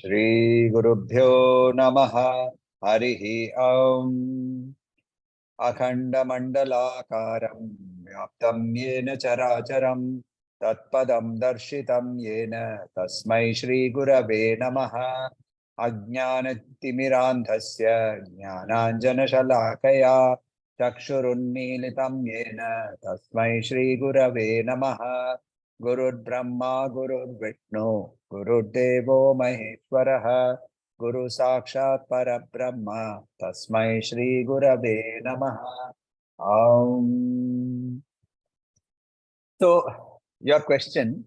Shri Gurubhyo Namaha Harihi Om Akhanda Mandalakaram Vyaptam Yena Characharam Tatpadam Darshitam Yena Tasmai Shri Gurave Namaha Ajnanatimirandhasya Jnananjana Shalakaya Chakshurunmilitam Yena Tasmai Shri Gurave Namaha Gurur Brahma Gurur Vishnu Gurur Devo Maheshwaraha Guru Sakshat Parabrahma Tasmai Shri Gurave Namaha. So, your question,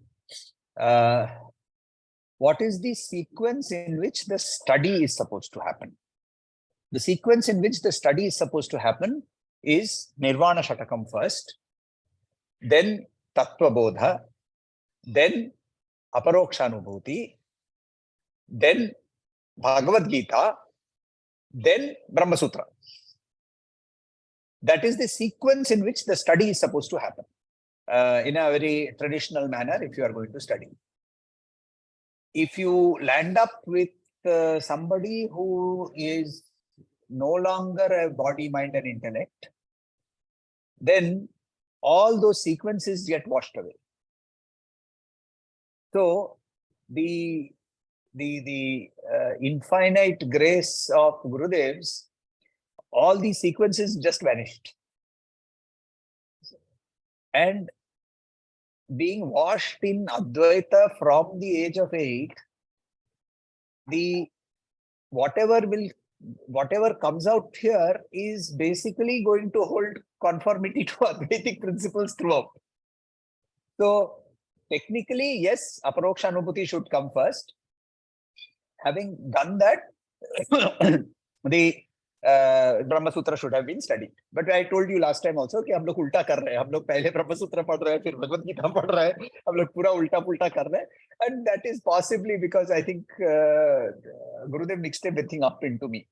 what is the sequence in which the study is supposed to happen? The sequence in which the study is supposed to happen is Nirvana Shatakam first, then Tattva Bodha, then Aparokshanubhuti, then Bhagavad Gita, then Brahma Sutra. That is the sequence in which the study is supposed to happen in a very traditional manner if you are going to study. If you land up with somebody who is no longer a body, mind and intellect, then all those sequences get washed away. So the infinite grace of Gurudev's, all these sequences just vanished. And being washed in Advaita from the age of 8, whatever comes out here is basically going to hold conformity to Advaitic principles throughout. So technically, yes, Aparokshanubhuti should come first. Having done that, the Brahma Sutra should have been studied. But I told you last time also कि हम लोग उल्टा कर रहे हैं. हम लोग पहले Brahma Sutra पढ़ रहे हैं, फिर भगवद गीता पढ़ रहे हैं. हम लोग पूरा उल्टा पुल्टा कर रहे हैं. And that is possibly because I think Gurudev mixed everything up into me.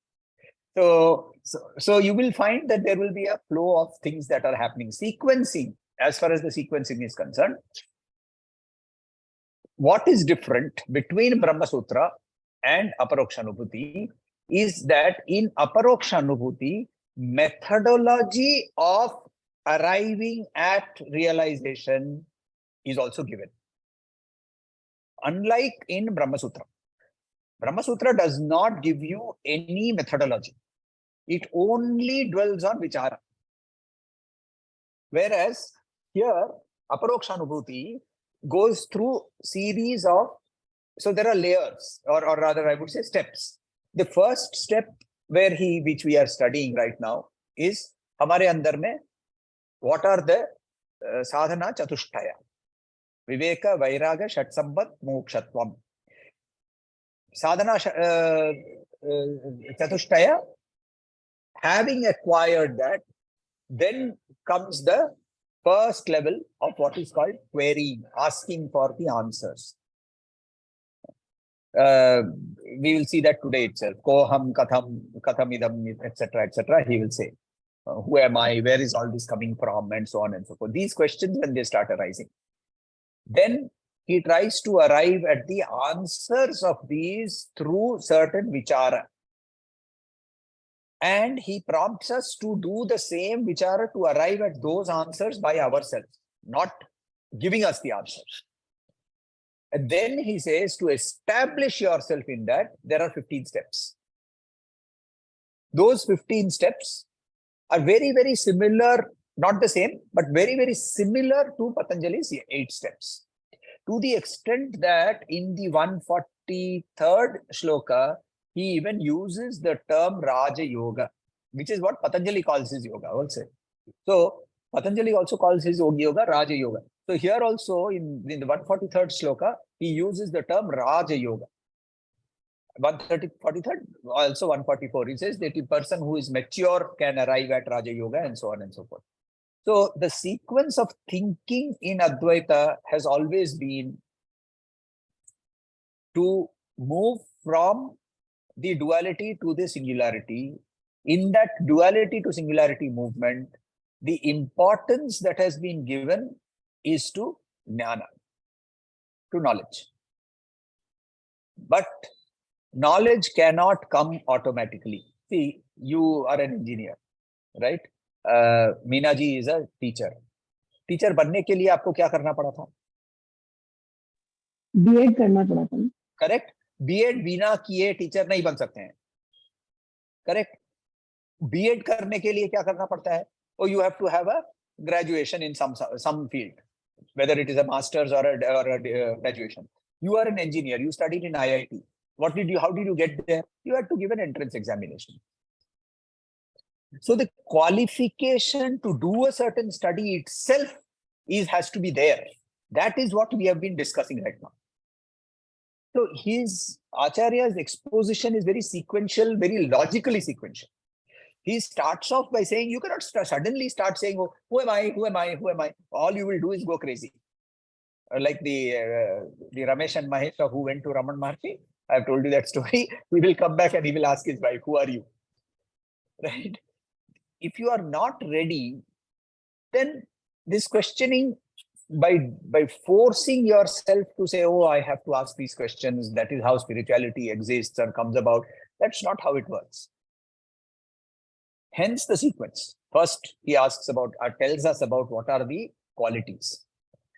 So you will find that there will be a flow of things that are happening. Sequencing, as far as the sequencing is concerned, what is different between Brahma Sutra and Aparokshanubhuti is that in Aparokshanubhuti, methodology of arriving at realization is also given. Unlike in Brahma Sutra. Brahma Sutra does not give you any methodology. It only dwells on vichara. Whereas here, Aparokshanubhuti goes through series of, so there are layers, or rather I would say steps. The first step which we are studying right now is hamare andar mein what are the sadhana chatushtaya, viveka, vairaga, shatsambat, mokshatvam. Sadhana chatushtaya, having acquired that, then comes the first level of what is called querying, asking for the answers. We will see that today itself. Koham, katham, idam, etc. He will say, who am I? Where is all this coming from? And so on and so forth. These questions, when they start arising, then he tries to arrive at the answers of these through certain vichara. And he prompts us to do the same vichara to arrive at those answers by ourselves, not giving us the answers. And then he says, to establish yourself in that, there are 15 steps. Those 15 steps are very, very similar, not the same, but very, very similar to Patanjali's 8 steps. To the extent that in the 143rd shloka, he even uses the term Raja Yoga, which is what Patanjali calls his yoga also. So Patanjali also calls his yoga Raja Yoga. So here also in the 143rd shloka, he uses the term Raja Yoga. 143rd, also 144. He says that the person who is mature can arrive at Raja Yoga and so on and so forth. So the sequence of thinking in Advaita has always been to move from the duality to the singularity. In that duality to singularity movement, the importance that has been given is to jnana, to knowledge. But knowledge cannot come automatically. See, you are an engineer, right? Meena ji is a teacher. Teacher बनने के लिए आपको क्या करना पड़ा था? B.Ed करना पड़ा था. Correct? B.Ed बिना किए टीचर नहीं बन सकते हैं. Correct? B.Ed करने के लिए क्या करना पड़ता है? Oh, you have to have a graduation in some field, whether it is a master's or a graduation. You are an engineer. You studied in IIT. How did you get there? You had to give an entrance examination. So the qualification to do a certain study itself has to be there. That is what we have been discussing right now. So his Acharya's exposition is very sequential, very logically sequential. He starts off by saying, you cannot suddenly start saying, oh, who am I, who am I, who am I? All you will do is go crazy. Like the Ramesh and Mahesh who went to Raman Maharshi. I have told you that story. He will come back and he will ask his wife, who are you? Right? If you are not ready, then this questioning, by forcing yourself to say, oh, I have to ask these questions, that is how spirituality exists and comes about. That's not how it works. Hence the sequence. First, he asks about, tells us about what are the qualities.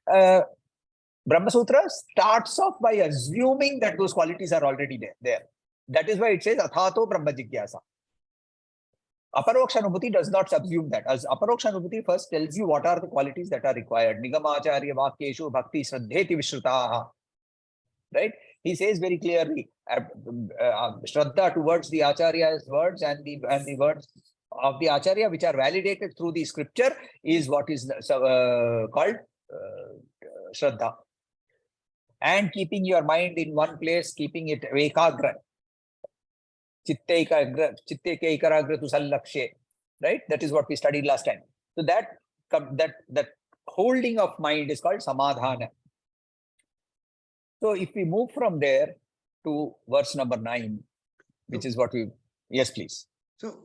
Brahma Sutra starts off by assuming that those qualities are already there. That is why it says, Athato Brahma Jigyasa. Aparokshanubhuti does not subsume that. As Aparokshanubhuti first tells you what are the qualities that are required. Nigamacharya Vakyeshu Bhakti Shraddheti Vishrutaha. Right? He says very clearly, Shraddha towards the Acharya's words and the words of the Acharya, which are validated through the scripture, is what is called Shraddha. And keeping your mind in one place, keeping it ekagra. Chitte ekaragra tu sallakshe. Right? That is what we studied last time. So that holding of mind is called samadhana. So if we move from there to verse number 9, which is what we... Yes, please. So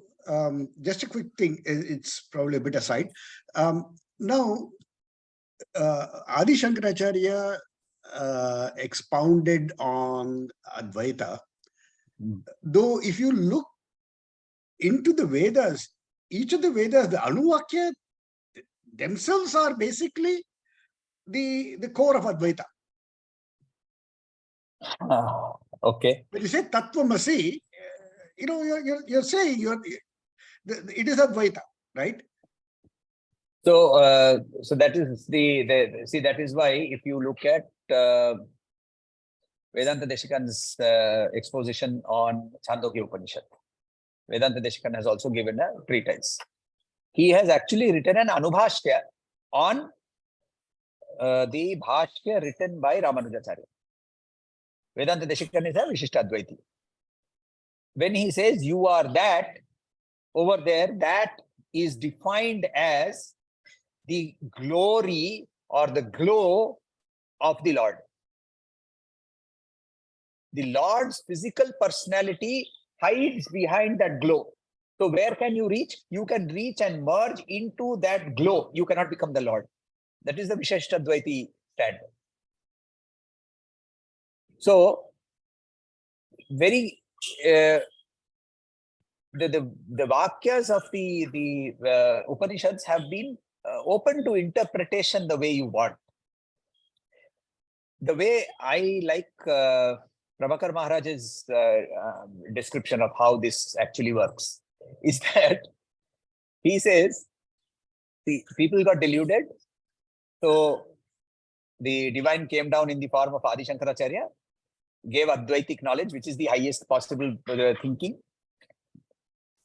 just a quick thing, it's probably a bit aside. Now, Adi Shankaracharya expounded on Advaita. Though if you look into the Vedas, each of the Vedas, the Anuvakya themselves are basically the core of Advaita. Okay. When you say Tattvamasi, you're saying it is Advaita, right? So, so that is that is why if you look at Vedanta Deshikan's exposition on Chandogya Upanishad, Vedanta Deshikan has also given a treatise. He has actually written an Anubhashya on the Bhashya written by Ramanujacharya. Vedanta Deshikan is a Vishishtadvaiti. When he says you are that, over there, that is defined as the glory or the glow of the Lord. The Lord's physical personality hides behind that glow. So where can you reach? You can reach and merge into that glow. You cannot become the Lord. That is the Vishishtadvaiti standard. So, very the Vakyas of the Upanishads have been open to interpretation the way you want. The way I like Prabhakar Maharaj's description of how this actually works is that he says, see, people got deluded. So the divine came down in the form of Adi Shankaracharya, gave Advaitic knowledge, which is the highest possible thinking.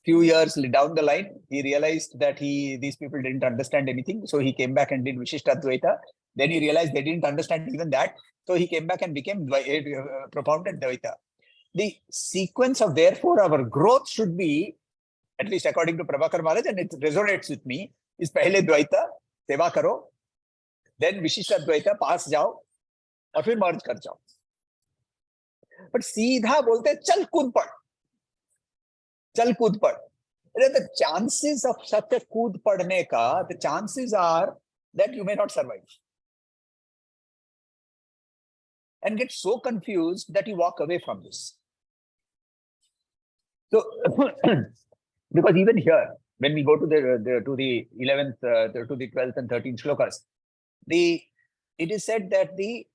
Few years down the line, he realized that these people didn't understand anything. So he came back and did Vishishtadvaita. Then he realized they didn't understand even that. So he came back and became propounded Dvaita. The sequence of therefore our growth should be, at least according to Prabhakar Maharaj, and it resonates with me, is pehle Dvaita, seva karo, then Vishishtadvaita, pass jao, और फिर merge कर जाओ. But सीधा बोलते चल कूद पड़. चल कूद पड़. The chances of such a कूद पड़ने का, the chances are that you may not survive. And get so confused that you walk away from this. So, because even here, when we go to the 11th, to the 12th and 13th shlokas, it is said that the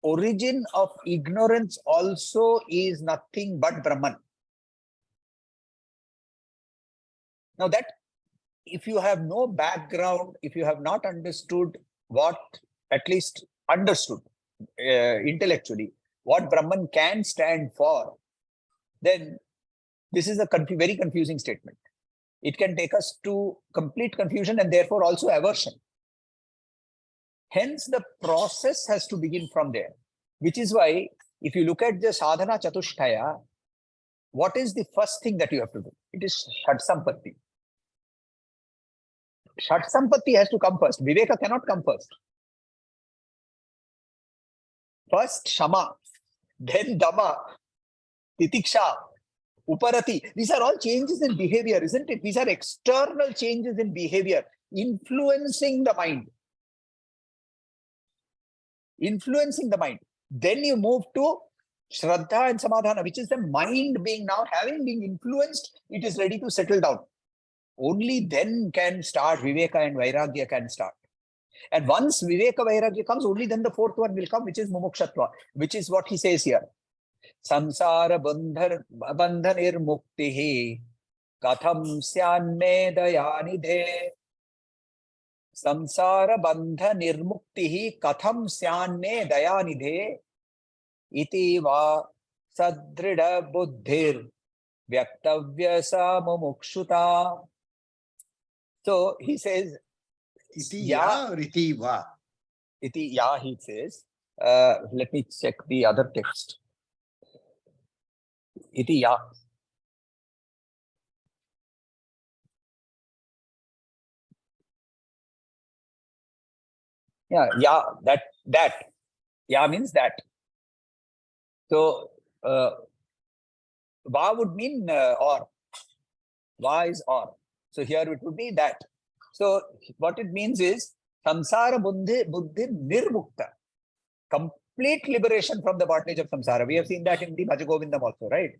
origin of ignorance also is nothing but Brahman. Now that, if you have no background, if you have not understood what, at least understood intellectually, what Brahman can stand for, then this is a very confusing statement. It can take us to complete confusion and therefore also aversion. Hence, the process has to begin from there, which is why, if you look at the sadhana chatushtaya, what is the first thing that you have to do? It is Shat Sampatti. Shat Sampatti has to come first. Viveka cannot come first. First Shama, then Dama, Titiksha, Uparati. These are all changes in behavior, isn't it? These are external changes in behavior, influencing the mind. Influencing the mind. Then you move to Shraddha and Samadhana, which is the mind being now, having been influenced, it is ready to settle down. Only then can start Viveka and Vairagya can start. And once Viveka Vairagya comes, only then the fourth one will come, which is Mumukshatva, which is what he says here. Samsara bandhanir muktihi katham syanme dayanidhe. Samsara bandhanir muktihi katham syanme dayanidhe. Iti va sadrida buddhir vyaktavya sa mumukshuta. So he says, Iti ya or iti va? Iti ya, he says. Let me check the other text. Iti ya. Yeah, ya, that. Ya means that. So, va would mean or. Va is or. So here it would be that. So what it means is samsara buddhi nirmukta. Complete liberation from the bondage of samsara. We have seen that in the Bhaja Govindam also, right?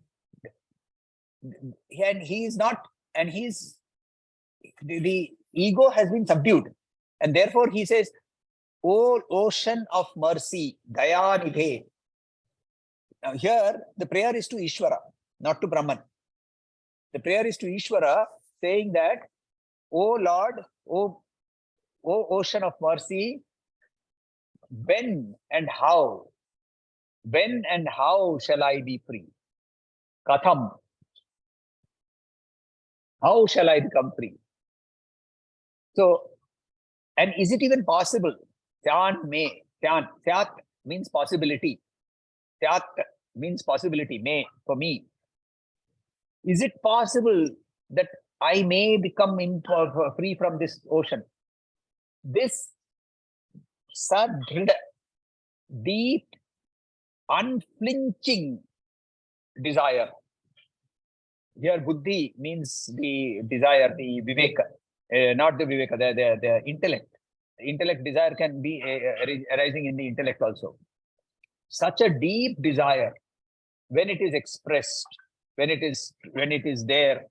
And he is not, and he's, the ego has been subdued. And therefore he says, O ocean of mercy, Dayanidhe. Now here, the prayer is to Ishvara, not to Brahman. The prayer is to Ishvara, saying that, O Lord, O ocean of mercy, when and how shall I be free? Katham. How shall I become free? So, and is it even possible? Syan me. Syat means possibility. Syat means possibility. May, for me. Is it possible that I may become free from this ocean? This sadrida, deep, unflinching desire. Here, buddhi means the desire, the viveka, not the viveka, the intellect. The intellect desire can be arising in the intellect also. Such a deep desire, when it is expressed, when it is there,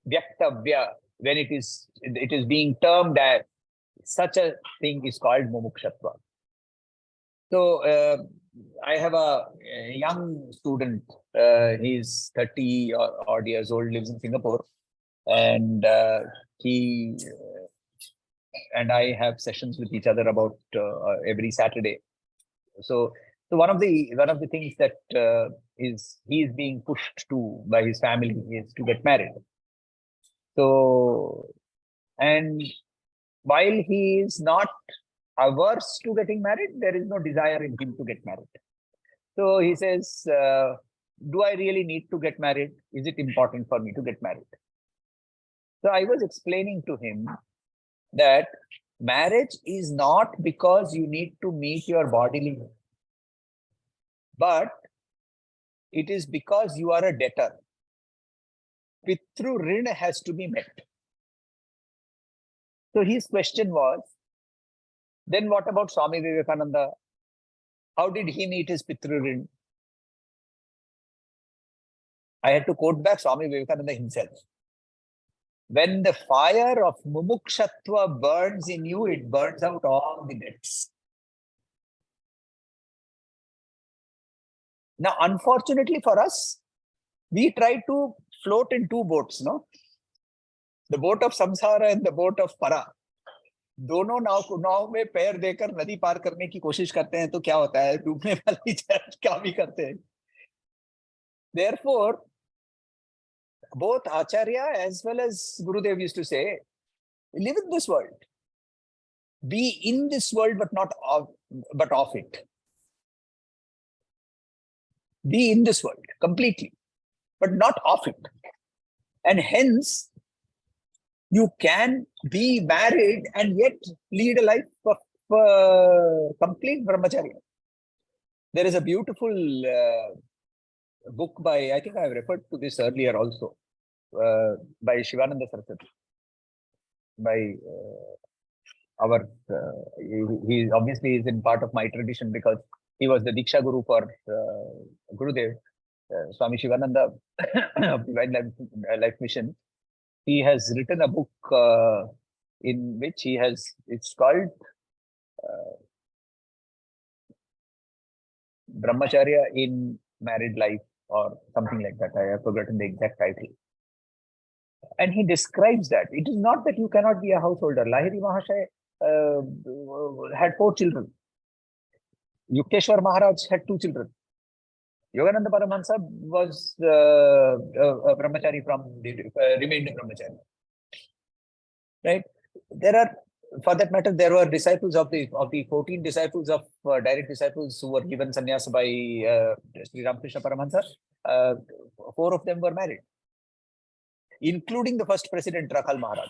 vyaktavya, when it is being termed as, such a thing is called mumukshatva. So I have a young student. He's 30 odd years old, lives in Singapore, and he and I have sessions with each other about every Saturday. So one of the things that he is being pushed to by his family is to get married. So, and while he is not averse to getting married, there is no desire in him to get married. So he says, do I really need to get married? Is it important for me to get married? So I was explaining to him that marriage is not because you need to meet your bodily need, but it is because you are a debtor. Pitru rin has to be met. So his question was, then what about Swami Vivekananda? How did he meet his Pitru rin? I had to quote back Swami Vivekananda himself. When the fire of mumukshatva burns in you, it burns out all the debts. Now, unfortunately for us, we try to float in two boats, no? The boat of samsara and the boat of para. दोनों नाव में पैर देकर नदी पार करने की कोशिश करते हैं तो क्या होता है, डूबने वाली क्या भी करते हैं. Therefore, both Acharya as well as Gurudev used to say, live in this world. Be in this world, but not of it. Be in this world completely, but not of it. And hence, you can be married and yet lead a life of complete brahmacharya. There is a beautiful book by, I think I have referred to this earlier also, by Shivananda Saraswati. By he obviously is in part of my tradition because he was the Diksha Guru for Gurudev, Swami Shivananda of Divine Life Mission. He has written a book in which it's called Brahmacharya in Married Life or something like that. I have forgotten the exact title. And he describes that. It is not that you cannot be a householder. Lahiri Mahasaya had 4 children. Yukteswar Maharaj had 2 children. Yogananda Paramahansa was a brahmachari remained a brahmachari. Right? For that matter, there were disciples of the 14 disciples of direct disciples who were given sannyas by Sri Ramakrishna Paramahansa. 4 of them were married, including the first president, Rakhal Maharaj.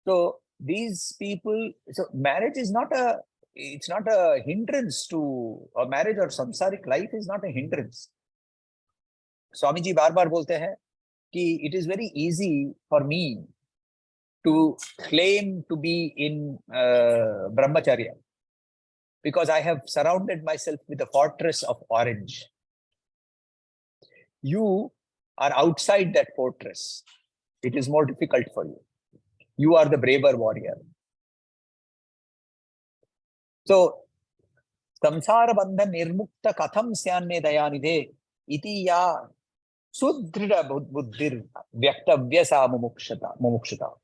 So these people, so marriage is not a hindrance to, or marriage or samsaric life is not a hindrance. Swamiji बार-बार बोलते हैं कि it is very easy for me to claim to be in brahmacharya because I have surrounded myself with a fortress of orange. You are outside that fortress. It is more difficult for you. You are the braver warrior. So, samsara bandhan nirmukta katham syanne dayanidhe iti ya sudhrida buddhir vyaktavya sa mumukshata.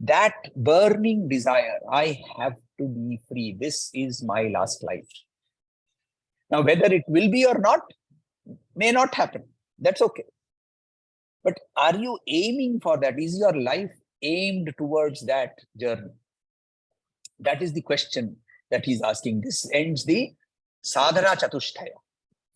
That burning desire, I have to be free. This is my last life. Now, whether it will be or not, may not happen. That's okay. But are you aiming for that? Is your life aimed towards that journey? That is the question that he's asking. This ends the sadhana chatushtaya.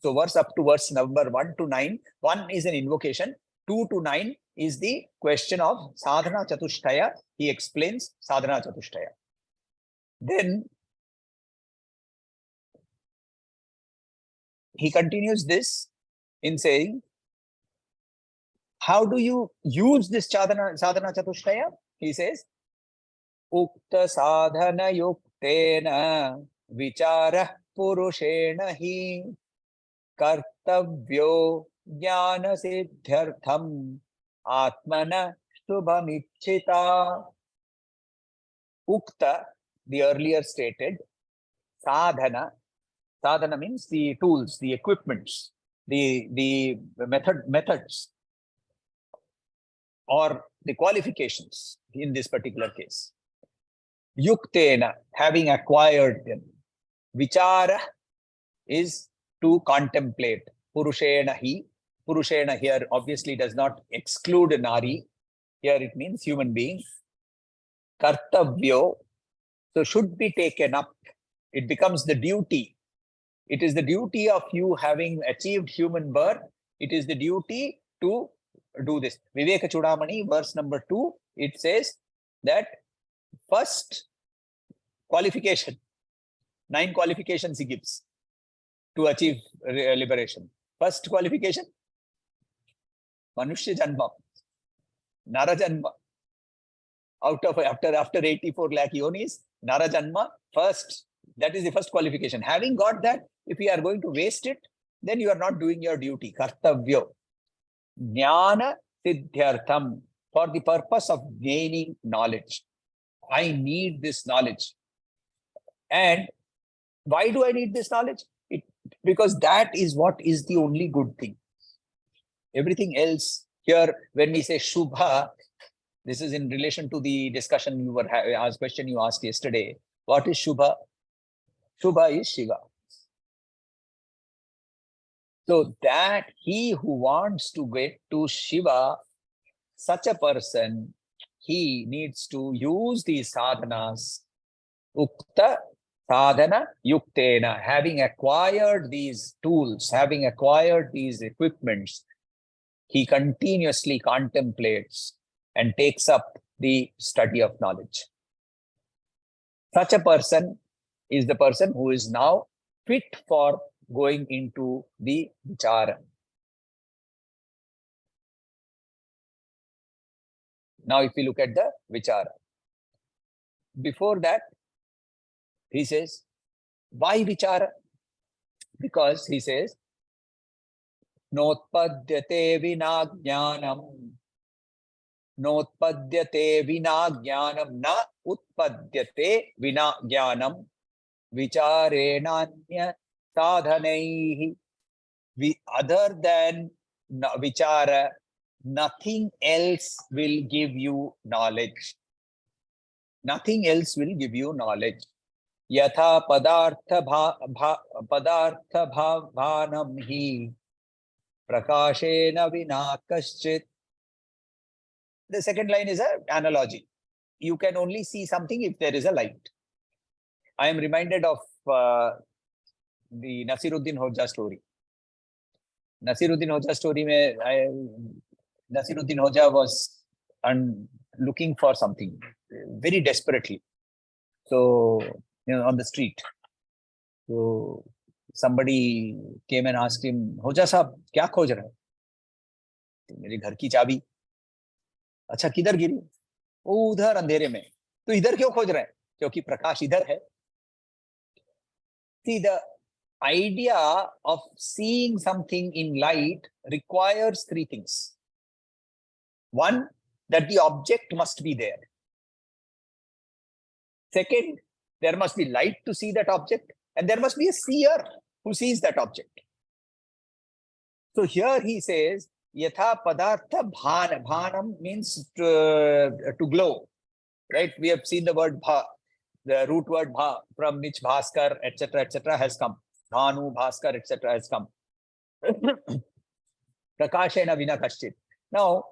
So verse up to verse number 1 to 9. 1 is an invocation. 2 to 9 is the question of sadhana chatushtaya. He explains sadhana chatushtaya. Then he continues this in saying, how do you use this sadhana chatushtaya? He says, Ukta sadhana yuktena vichara purushena hi kartavyo jnana siddhyartham atmana shubhamichita. Ukta, the earlier stated, sadhana means the tools, the equipments, the methods, or the qualifications in this particular case. Yuktena, having acquired them. Vichara is to contemplate. Purushena hi, Purushena here obviously does not exclude Nari. Here it means human being. Kartavyo, so should be taken up. It becomes the duty. It is the duty of you having achieved human birth. It is the duty to do this. Viveka Chudamani, verse number 2, it says that first qualification, 9 qualifications he gives to achieve liberation. First qualification, Manushya Janma, Nara Janma. Out of after 84 lakh yonis, Nara Janma, first, that is the first qualification. Having got that, if you are going to waste it, then you are not doing your duty. Kartavyo. Jnana siddhyartham, for the purpose of gaining knowledge. I need this knowledge. And why do I need this knowledge? Because that is what is the only good thing. Everything else, here when we say Shubha, this is in relation to the discussion you were having, question you asked yesterday. What is Shubha? Shubha is Shiva. So that he who wants to get to Shiva, such a person, he needs to use these sadhanas. Ukta sadhana yuktena, having acquired these tools, having acquired these equipments, he continuously contemplates and takes up the study of knowledge. Such a person is the person who is now fit for going into the vichara. Now, if we look at the vichara, before that, he says, why vichara? Because he says, Notpadyate vina jnanam. Notpadyate vina jnanam, na utpadyate vina jnanam, vicharenanya sadhanaihi. Other than vichara, nothing else will give you knowledge. Nothing else will give you knowledge. Yatha padartha bhavanam hi prakashena vina kaschit. The second line is an analogy. You can only see something if there is a light. I am reminded of the Nasiruddin Hoja story. Nasiruddin Hoja story, Nasiruddin Hoja was looking for something very desperately. So, on the street. So, somebody came and asked him, Hoja Sahab, kya khoj rahe hai? मेरे घर की चाबी. अच्छा, किधर गिरी? वो उधर अंधेरे में. तो इधर क्यों खोज रहे हैं? क्योंकि प्रकाश इधर है. See, the idea of seeing something in light requires 3 things. One, that the object must be there. Second, there must be light to see that object, and there must be a seer who sees that object. So here he says, Yatha padartha bhanam means to glow, right? We have seen the word bha, the root word bha, from which Bhaskar, etc., has come. Bhanu, Bhaskar, etc. has come. Prakashena vina kaschit. Now,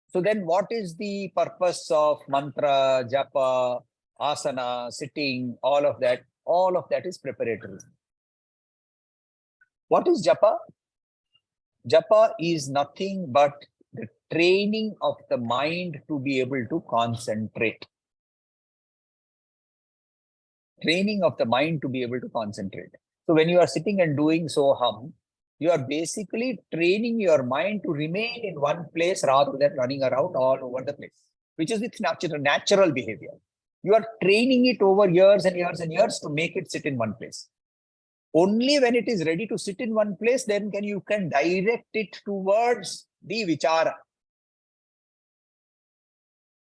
so then what is the purpose of mantra, japa, asana, sitting, all of that? All of that is preparatory. What is japa? Japa is nothing but the training of the mind to be able to concentrate. Training of the mind to be able to concentrate. So when you are sitting and doing soham, you are basically training your mind to remain in one place rather than running around all over the place, which is with natural behavior. You are training it over years and years and years to make it sit in one place. Only when it is ready to sit in one place, then you can direct it towards the vichara.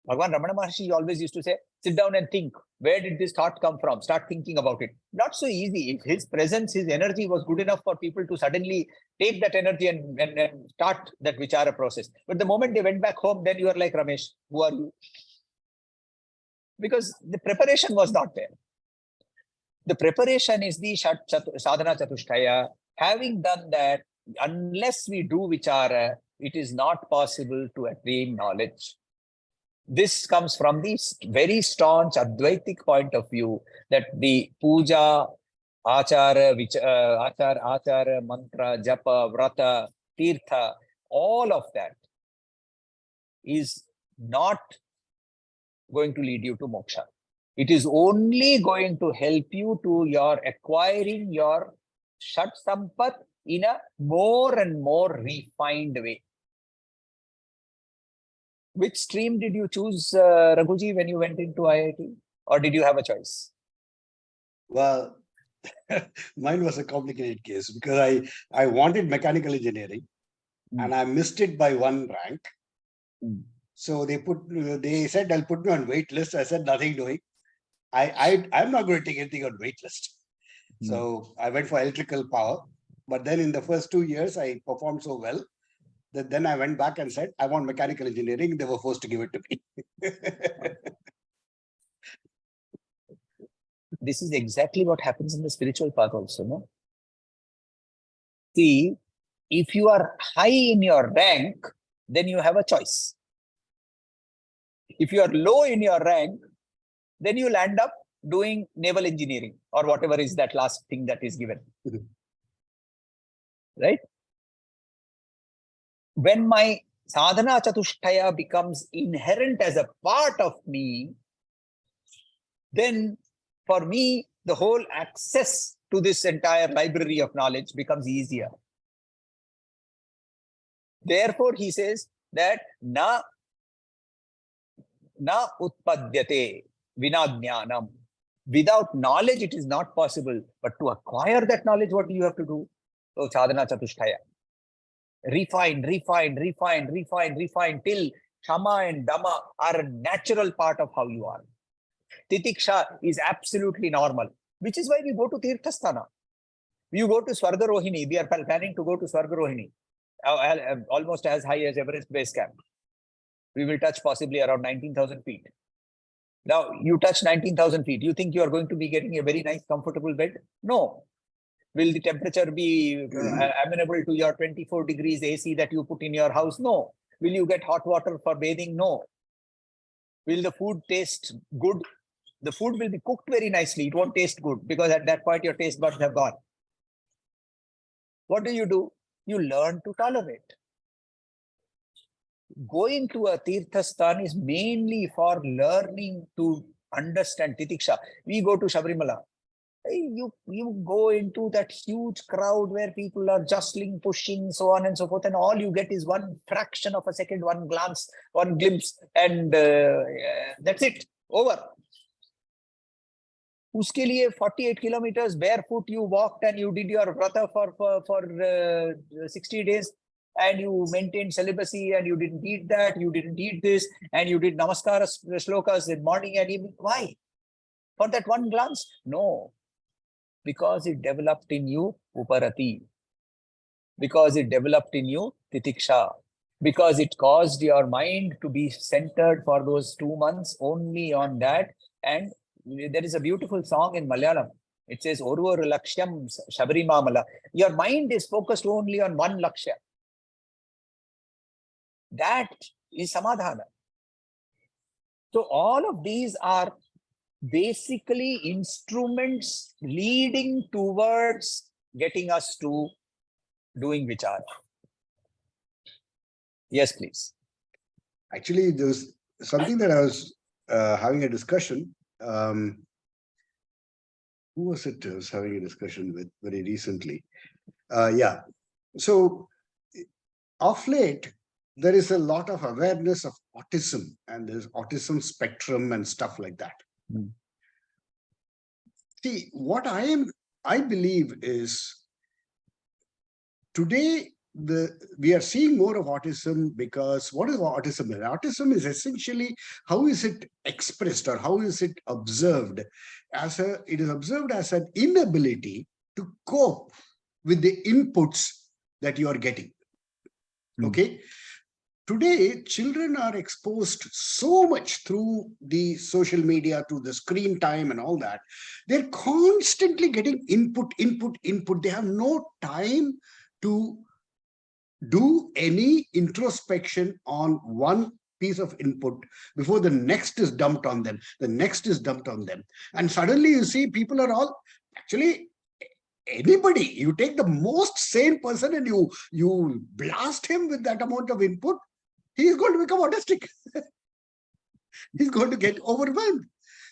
Bhagawan Ramana Maharshi always used to say, sit down and think. Where did this thought come from? Start thinking about it. Not so easy. If his presence, his energy was good enough for people to suddenly take that energy and start that vichara process. But the moment they went back home, then you are like, Ramesh, who are you? Because the preparation was not there. The preparation is the sadhana chatushtaya. Having done that, unless we do vichara, it is not possible to attain knowledge. This comes from the very staunch Advaitic point of view that the puja, achara, achara, mantra, japa, vrata, tirtha, all of that is not going to lead you to moksha. It is only going to help you to your acquiring your Shat Sampat in a more and more refined way. Which stream did you choose, Raghuji, when you went into IIT? Or did you have a choice? Well, mine was a complicated case because I wanted mechanical engineering and I missed it by 1 rank. So they said, I'll put me on wait list. I said, nothing doing. I'm not going to take anything on wait list. So I went for electrical power. But then in the first 2 years, I performed so well that then I went back and said, I want mechanical engineering. They were forced to give it to me. This is exactly what happens in the spiritual path also, no? See, if you are high in your rank, then you have a choice. If you are low in your rank, then you'll end up doing naval engineering or whatever is that last thing that is given. Right? When my sadhana chatushtaya becomes inherent as a part of me, then for me, the whole access to this entire library of knowledge becomes easier. Therefore, he says that na utpadyate vina jnanam. Without knowledge, it is not possible. But to acquire that knowledge, what do you have to do? So, sadhana chatushtaya. Refine till Shama and Dhamma are a natural part of how you are. Titiksha is absolutely normal, which is why we go to Tirthasthana. You go to Swargarohini. We are planning to go to Swargarohini, almost as high as Everest Base Camp. We will touch possibly around 19,000 feet. Now, you touch 19,000 feet. You think you are going to be getting a very nice, comfortable bed? No. Will the temperature be amenable to your 24 degrees AC that you put in your house? No. Will you get hot water for bathing? No. Will the food taste good? The food will be cooked very nicely. It won't taste good because at that point your taste buds have gone. What do? You learn to tolerate. Going to a Tirthasthan is mainly for learning to understand Titiksha. We go to Shabrimala. You go into that huge crowd where people are jostling, pushing, so on and so forth, and all you get is one fraction of a second, one glance, one glimpse, and that's it. Over. Uske liye 48 kilometers barefoot you walked and you did your vrata for 60 days and you maintained celibacy and you didn't eat that, you didn't eat this, and you did namaskara shlokas in morning and evening. Why? For that one glance? No. Because it developed in you uparati. Because it developed in you titiksha. Because it caused your mind to be centered for those 2 months only on that. And there is a beautiful song in Malayalam. It says, Oru Lakshyam Shabrimamala. Your mind is focused only on one lakshya. That is samadhana. So all of these are basically instruments leading towards getting us to doing vichara. Yes, please. Actually, there's something that I was having a discussion. Who was it I was having a discussion with very recently? Yeah. So, of late, there is a lot of awareness of autism and there's autism spectrum and stuff like that. See, what I believe is today we are seeing more of autism because what is autism? Autism is essentially how is it expressed or how is it observed? It is observed as an inability to cope with the inputs that you are getting. Okay. Today, children are exposed so much through the social media, to the screen time and all that. They're constantly getting input. They have no time to do any introspection on one piece of input before the next is dumped on them. The next is dumped on them. And suddenly you see people are all actually anybody. You take the most sane person and you blast him with that amount of input, he is going to become autistic. He's going to get overwhelmed.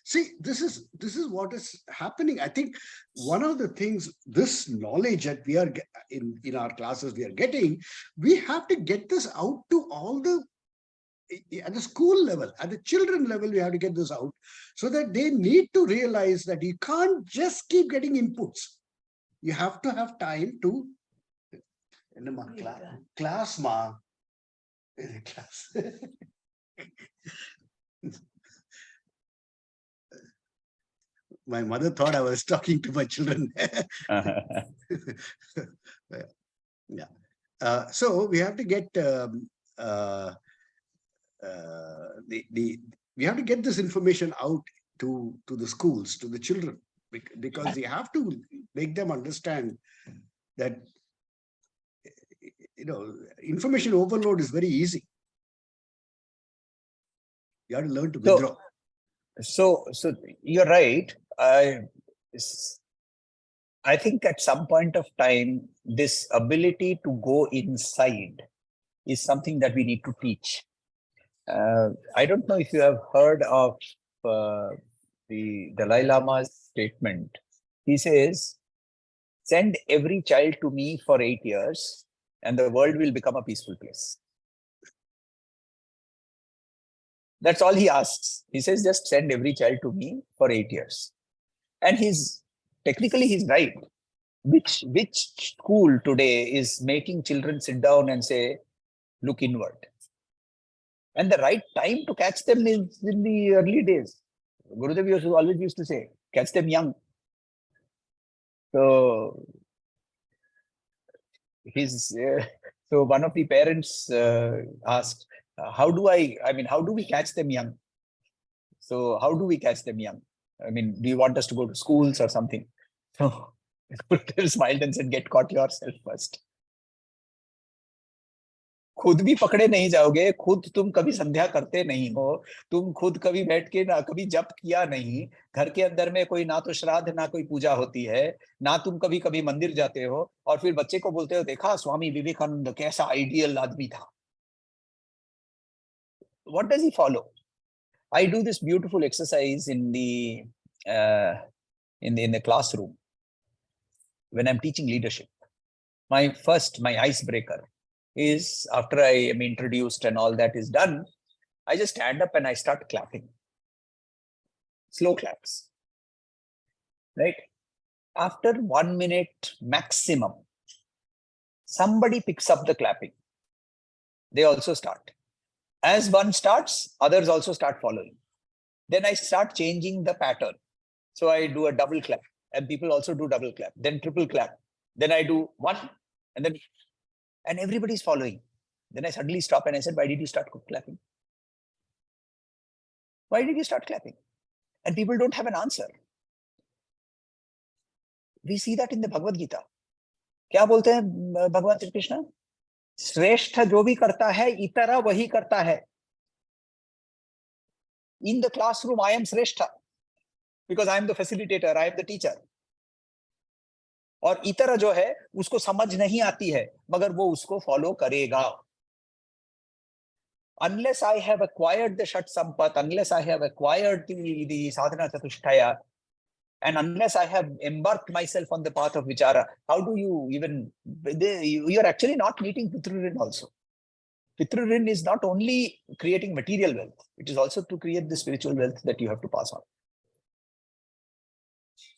See, this is what is happening. I think one of the things, this knowledge that we are in our classes we are getting, we have to get this out to all the, at the school level, at the children level, we have to get this out so that they need to realize that you can't just keep getting inputs. You have to have time to class ma class. My mother thought I was talking to my children. Yeah. So we have to get we have to get this information out to the schools, to the children, because we have to make them understand that information overload is very easy. You have to learn to withdraw. So you're right. I think at some point of time, this ability to go inside is something that we need to teach. I don't know if you have heard of the Dalai Lama's statement. He says, send every child to me for 8 years and the world will become a peaceful place. That's all he asks. He says, just send every child to me for 8 years. And technically he's right. Which school today is making children sit down and say, look inward? And the right time to catch them is in the early days. Gurudev always used to say, catch them young. So so one of the parents asked, how do we catch them young? So how do we catch them young? I mean, do you want us to go to schools or something? So Gurudev smiled and said, get caught yourself first. खुद भी पकड़े नहीं जाओगे, खुद तुम कभी संध्या करते नहीं हो, तुम खुद कभी बैठ के ना कभी जप किया नहीं, घर के अंदर में कोई ना तो श्राद्ध ना कोई पूजा होती है, ना तुम कभी कभी मंदिर जाते हो, और फिर बच्चे को बोलते हो देखा स्वामी विवेकानंद कैसा आइडियल आदमी था. What does he follow? I do this beautiful exercise in the classroom when I'm teaching leadership. My icebreaker is, after I am introduced and all that is done, I just stand up and I start clapping. Slow claps. Right? After 1 minute maximum, somebody picks up the clapping. They also start. As one starts, others also start following. Then I start changing the pattern. So I do a double clap and people also do double clap, then triple clap. Then I do one and everybody's following. Then I suddenly stop and I said, why did you start clapping? Why did you start clapping? And people don't have an answer. We see that in the Bhagavad Gita. क्या बोलते हैं भगवान श्री कृष्ण? श्रेष्ठ जो भी करता है इतरा वही करता है. In the classroom, I am Shrestha because I am the facilitator, I am the teacher. और इतर जो है उसको समझ नहीं आती है मगर वो उसको फॉलो करेगा. Unless I have acquired the Shat Sampat, unless I have acquired the Sadhana Chatushtaya, and unless I have embarked myself on the path of Vichara, how do you even, you are actually not meeting Pitrurin also. Pitrurin is not only creating material wealth, it is also to create the spiritual wealth that you have to pass on.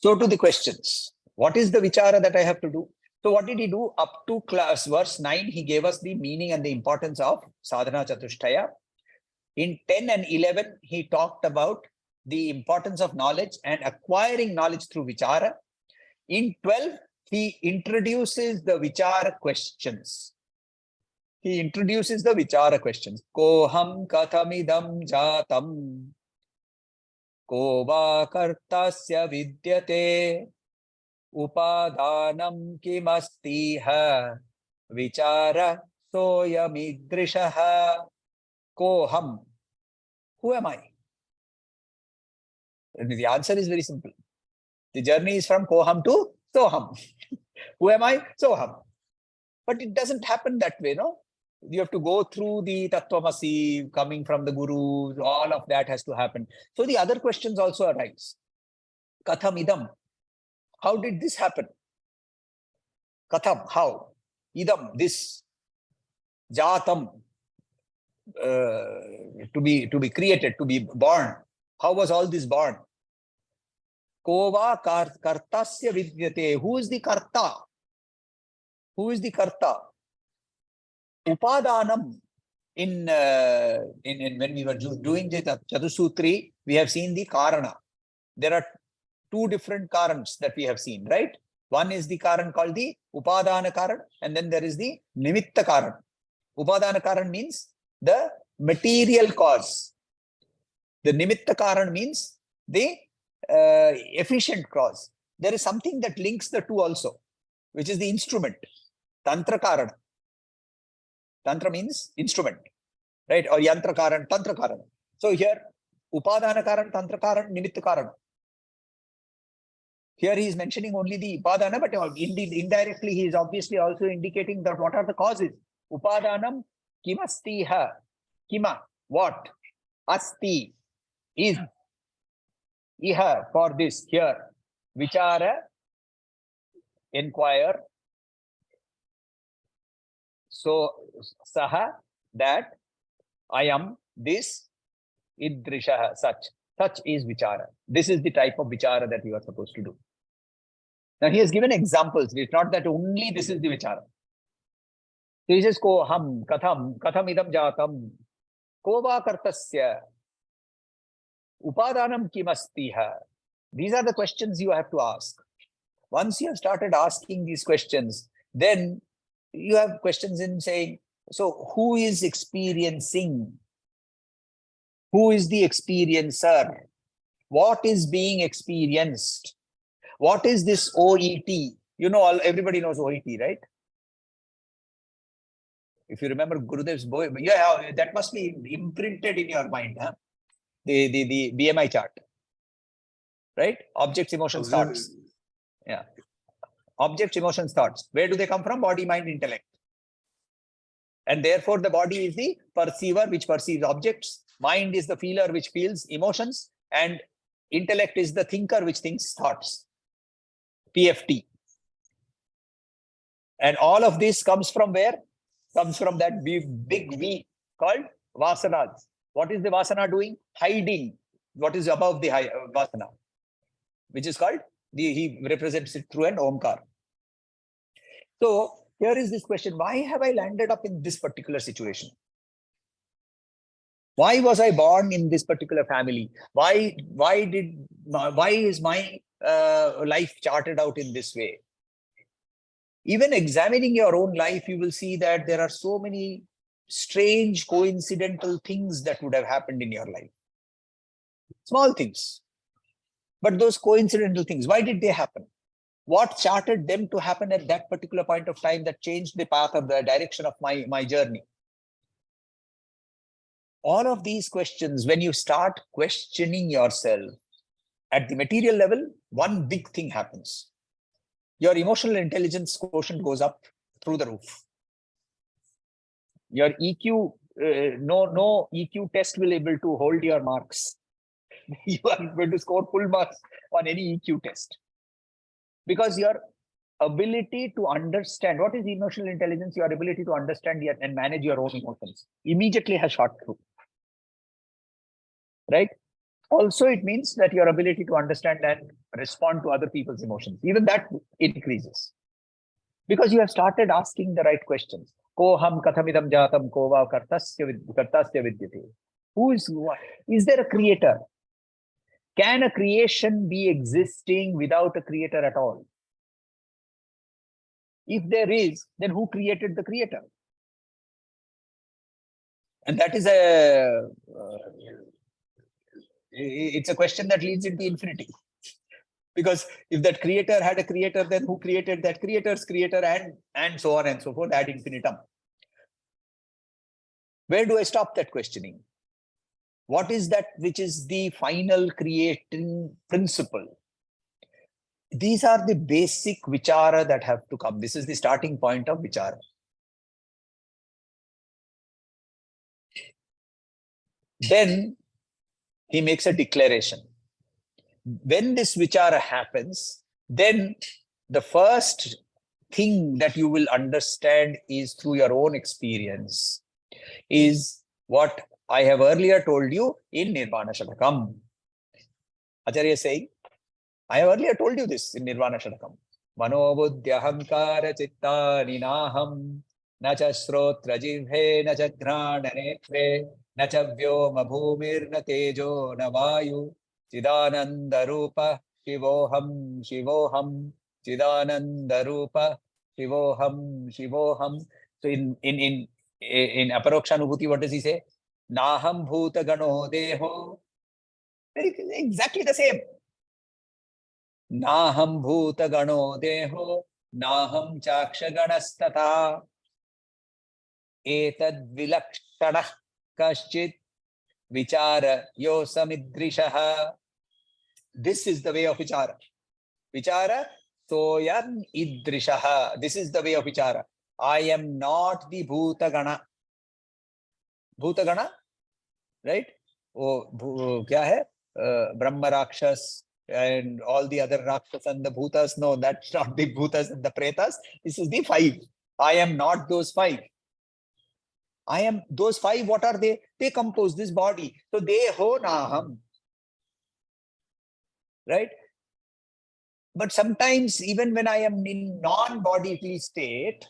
So to the questions, what is the Vichara that I have to do? So what did he do? Up to verse 9, he gave us the meaning and the importance of Sadhana Chatushtaya. In 10 and 11, he talked about the importance of knowledge and acquiring knowledge through Vichara. In 12, he introduces the Vichara questions. He introduces the Vichara questions. Koham kathamidam jatam, ko va kartasya vidyate, upadanam kimastiha, vichara Soyam idrishaha koham. Who am I? And the answer is very simple. The journey is from koham to soham. Who am I? Soham. But it doesn't happen that way, no? You have to go through the Tattvamasi, coming from the gurus, all of that has to happen. So the other questions also arise. Katham idam. How did this happen? Katham, how? Idam, this. Jatam, to be created, to be born. How was all this born? Kova kartasya vidyate. Who is the karta? Who is the karta? Upadanam. In when we were doing the Chatusutri, we have seen the karana. There are two different karans that we have seen, right? One is the karan called the upadana karan, and then there is the nimitta karan. Upadana karan means the material cause. The nimitta karan means the efficient cause. There is something that links the two also, which is the instrument. Tantra karan. Tantra means instrument, right? Or yantra karan, tantra karan. So here, upadana karan, tantra karan, nimitta karan. Here he is mentioning only the upadana, but indirectly he is obviously also indicating that what are the causes. Upadanam kimastiha. Kima, what? Asti, is. Iha, for this, here. Vichara, inquire. So, saha, that. I am this. Idrishaha, such. Such is vichara. This is the type of vichara that you are supposed to do. Now he has given examples. It's not that only this is the vichara. So he says, ko ham, katham idam jatam, ko va kartasya, upadanam kimastiha. These are the questions you have to ask. Once you have started asking these questions, then you have questions in saying, so who is experiencing? Who is the experiencer? What is being experienced? What is this OET? You know, everybody knows OET, right? If you remember Gurudev's boy, yeah, that must be imprinted in your mind, huh? The BMI chart, right? Objects, emotions, thoughts. Yeah. Objects, emotions, thoughts. Where do they come from? Body, mind, intellect. And therefore, the body is the perceiver which perceives objects. Mind is the feeler which feels emotions. And intellect is the thinker which thinks thoughts. PFT. And all of this comes from where? Comes from that big V called vasanas. What is the vasana doing? Hiding what is above the vasana, which is called, he represents it through an omkar. So here is this question: why have I landed up in this particular situation? Why was I born in this particular family? Why is my life charted out in this way? Even examining your own life, you will see that there are so many strange coincidental things that would have happened in your life. Small things. But those coincidental things, why did they happen? What charted them to happen at that particular point of time that changed the path of the direction of my journey? All of these questions, when you start questioning yourself at the material level, one big thing happens. Your emotional intelligence quotient goes up through the roof. Your EQ, no EQ test will be able to hold your marks. You are going to score full marks on any EQ test. Because your ability to understand, what is emotional intelligence? Your ability to understand and manage your own emotions immediately has shot through. Right? Also, it means that your ability to understand and respond to other people's emotions, even that increases. Because you have started asking the right questions. Koham kathamidam jatam kova kartasya vidyate. Is there a creator? Can a creation be existing without a creator at all? If there is, then who created the creator? And that is it's a question that leads into infinity. Because if that creator had a creator, then who created that creator's creator, and so on and so forth ad infinitum. Where do I stop that questioning? What is that which is the final creating principle? These are the basic vichara that have to come. This is the starting point of vichara. Then he makes a declaration. When this vichara happens, then the first thing that you will understand is through your own experience, is what I have earlier told you in Nirvana Shatakam. Acharya is saying, I have earlier told you this in Nirvana Shatakam. Manobuddhyahamkara chittani naham nacha srotra jivhe nacha grana netre nacha vyoma bhumir na tejo na vayu chidananda rupa shivoham shivoham chidananda rupa shivoham shivoham. So in Aparokshanubhuti, what does he say? Naham bhuta gano deho. Exactly the same. Naham bhuta gano deho, naham chaksha ganastata, etad vilakshanah kaschit vichara yosamidrishaha. This is the way of vichara. Vichara soyam idrishaha. This is the way of vichara. I am not the bhuta gana. Bhuta gana, right? Oh, kya hai? Brahma Rakshas and all the other Rakshas and the Bhutas. No, that's not the Bhutas and the Pretas. This is the 5. I am not those 5. I am those 5. What are they? They compose this body. So deho naham. Right? But sometimes even when I am in non-bodily state,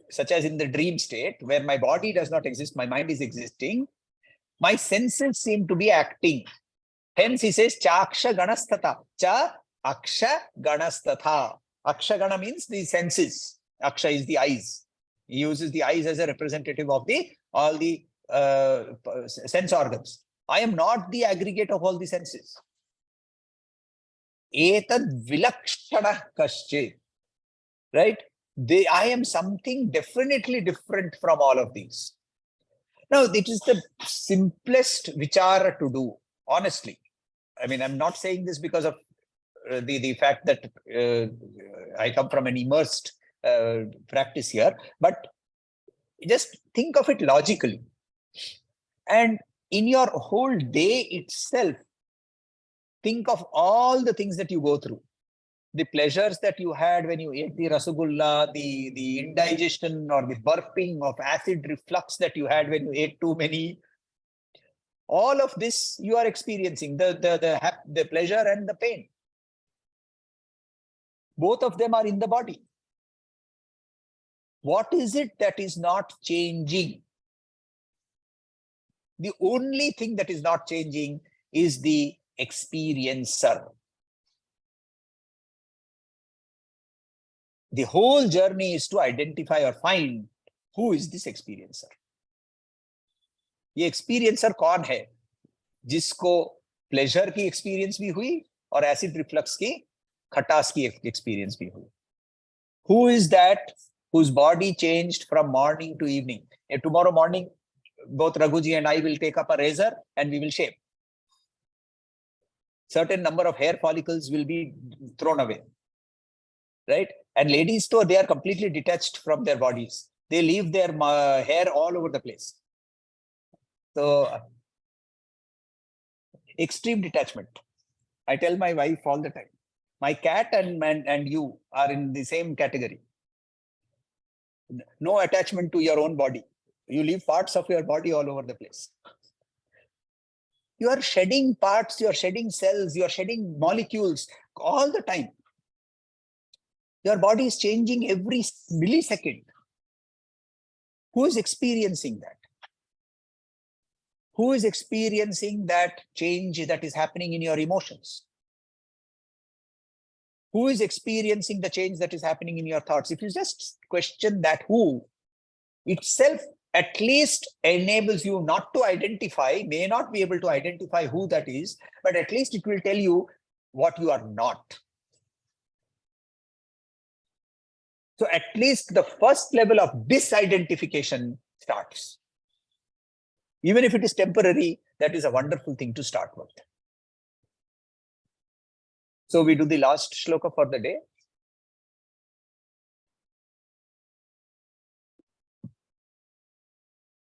such as in the dream state, where my body does not exist, my mind is existing, my senses seem to be acting. Hence he says, Chaksha ganastata. Cha aksha ganastata. Aksha gana means the senses. Aksha is the eyes. He uses the eyes as a representative of all the sense organs. I am not the aggregate of all the senses. Etad vilakshana kaschit. Right? I am something definitely different from all of these. Now, it is the simplest vichara to do, honestly. I mean, I'm not saying this because of the fact that I come from an immersed practice here, but just think of it logically. And in your whole day itself, think of all the things that you go through. The pleasures that you had when you ate the rasagulla, the indigestion or the burping of acid reflux that you had when you ate too many. All of this you are experiencing, the pleasure and the pain. Both of them are in the body. What is it that is not changing? The only thing that is not changing is the experiencer. The whole journey is to identify or find who is this experiencer. ये experiencer कौन है? जिसको pleasure की experience भी हुई और acid reflux की खटास की experience भी हुई. Who is that whose body changed from morning to evening? And tomorrow morning, both Raghuji and I will take up a razor and we will shave. Certain number of hair follicles will be thrown away. Right? And ladies too, they are completely detached from their bodies. They leave their hair all over the place. So, extreme detachment. I tell my wife all the time, my cat and you are in the same category. No attachment to your own body. You leave parts of your body all over the place. You are shedding parts, you are shedding cells, you are shedding molecules all the time. Your body is changing every millisecond. Who is experiencing that? Who is experiencing that change that is happening in your emotions? Who is experiencing the change that is happening in your thoughts? If you just question that who, itself at least enables you not to identify, may not be able to identify who that is, but at least it will tell you what you are not. So at least the first level of disidentification starts. Even if it is temporary, that is a wonderful thing to start with. So we do the last shloka for the day.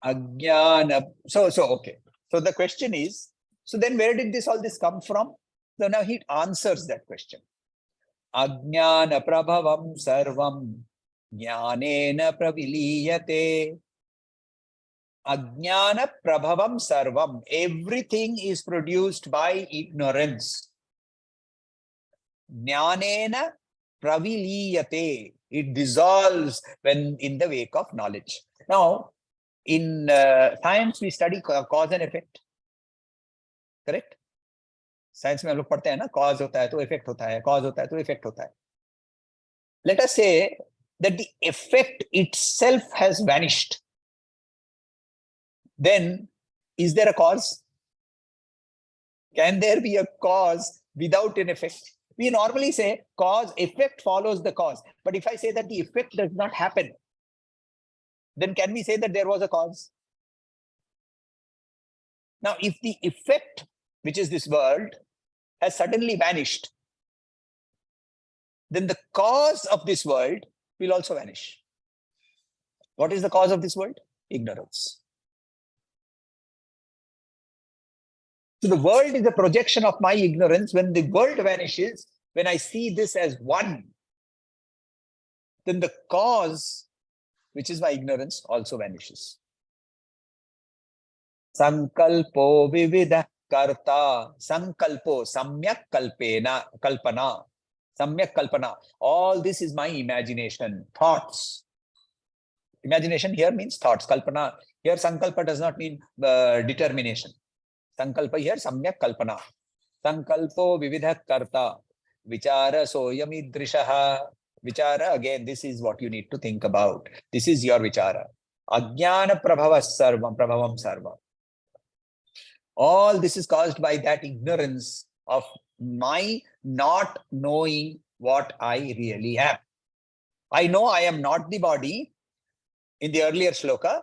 Ajnana. So okay. So the question is, so then where did all this come from? So now he answers that question. Ajnana prabhavam sarvam jnanena praviliyate. Ajnana prabhavam sarvam. Everything is produced by ignorance. Jnanena praviliyate. It dissolves when in the wake of knowledge. Now, in science, we study cause and effect. Correct? Science में हम लोग पढ़ते हैं ना, cause होता है तो effect होता है, cause होता है तो effect होता है. Let us say that the effect itself has vanished. Then, is there a cause? Can there be a cause without an effect? We normally say cause, effect follows the cause. But if I say that the effect does not happen, then can we say that there was a cause? Now, if the effect, which is this world, has suddenly vanished, then the cause of this world will also vanish. What is the cause of this world? Ignorance. So the world is a projection of my ignorance. When the world vanishes, when I see this as one, then the cause, which is my ignorance, also vanishes. Sankalpo vividha karta. Sankalpo, samyak kalpena, kalpana. Samyak kalpana. All this is my imagination, thoughts. Imagination here means thoughts. Kalpana. Here sankalpa does not mean determination. Sankalpa here samyak kalpana. Sankalpo vividha karta. Vichara soyam idrishaha. Vichara, again, this is what you need to think about. This is your vichara. Ajnana prabhavam sarvam. All this is caused by that ignorance of my not knowing what I really am. I know I am not the body in the earlier shloka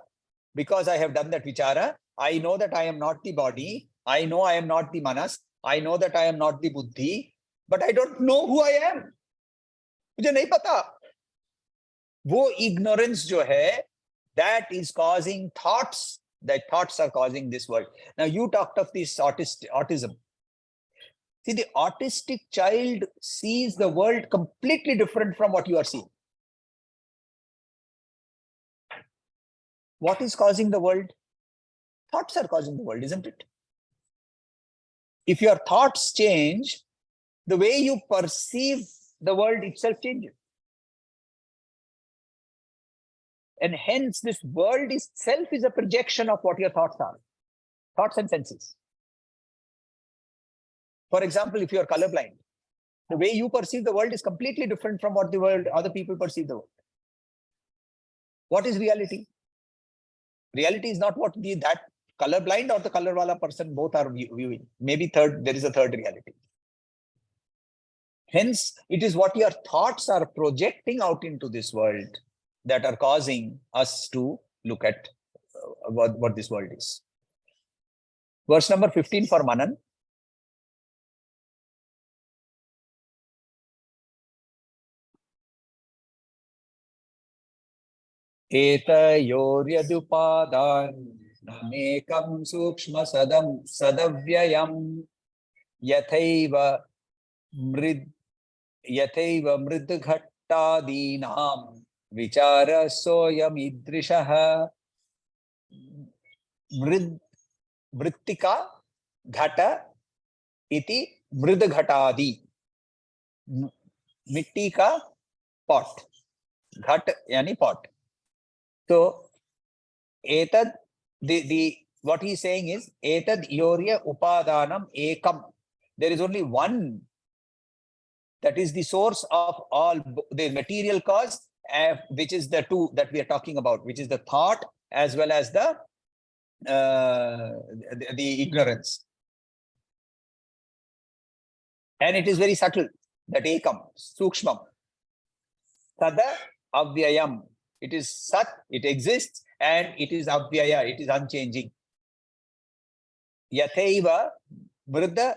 because I have done that vichara. I know that I am not the body. I know I am not the manas. I know that I am not the buddhi. But I don't know who I am. मुझे नहीं पता. वो ignorance जो है, that is causing thoughts. That thoughts are causing this world. Now you talked of this autism. See, the autistic child sees the world completely different from what you are seeing. What is causing the world? Thoughts are causing the world, isn't it? If your thoughts change, the way you perceive the world itself changes. And hence, this world itself is a projection of what your thoughts are. Thoughts and senses. For example, if you are colorblind, the way you perceive the world is completely different from what the world, other people perceive the world. What is reality? Reality is not what that colorblind or the colorwala person both are viewing. Maybe there is a third reality. Hence, it is what your thoughts are projecting out into this world that are causing us to look at what this world is. Verse number 15 for Manan. Etayoryadupadan namekam sukshma sadavyayam yathaiva mridghattadinam vichara soyam idrishaha. Vrittika ghata iti mridghatadi. Mitti ka pot. Ghat yani pot. So, etad, what he's saying is, etad yorya upadanam ekam. There is only one that is the source of all the material cause, which is the two that we are talking about, which is the thought as well as the ignorance. And it is very subtle, that ekam, sukshmam. Sada avyayam. It is sat, it exists, and it is avyaya, it is unchanging. Yathaiva Mrida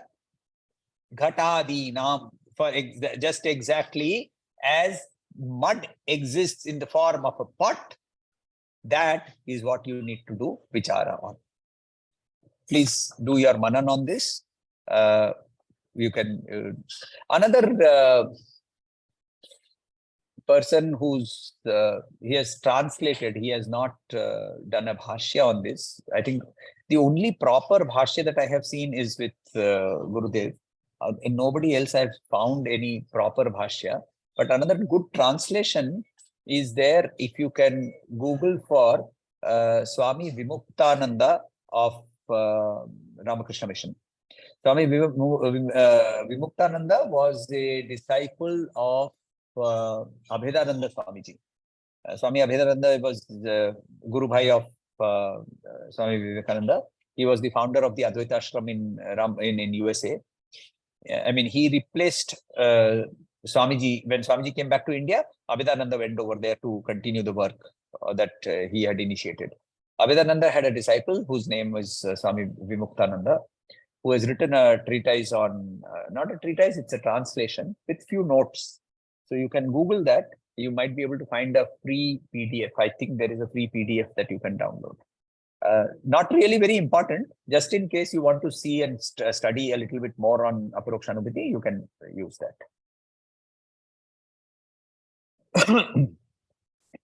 Ghatadinam, for just exactly as mud exists in the form of a pot, that is what you need to do vichara on. Please do your manan on this. You can another person who's he has translated, he has not done a bhashya on this. I think the only proper bhashya that I have seen is with Gurudev. In nobody else I've found any proper bhashya. But another good translation is there if you can Google for Swami Vimuktananda of Ramakrishna Mission. Swami Vimuktananda was a disciple of Abhedananda Swamiji. Swami Abhedananda was the Guru Bhai of Swami Vivekananda. He was the founder of the Advaita Ashram in USA. I mean, he replaced Swamiji. When Swamiji came back to India, Abhedananda went over there to continue the work that he had initiated. Abhedananda had a disciple whose name was Swami Vimuktananda, who has written a treatise on, not a treatise, it's a translation with few notes. So you can Google that. You might be able to find a free PDF. I think there is a free PDF that you can download. Not really very important. Just in case you want to see and study a little bit more on Aparokshanubhuti, you can use that.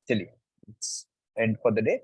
Chali, it's end for the day.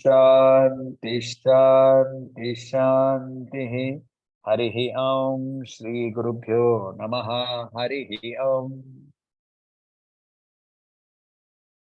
Shanti Shanti Shanti. Harihi Om. Shri Gurubhyo Namaha. Harihi Om.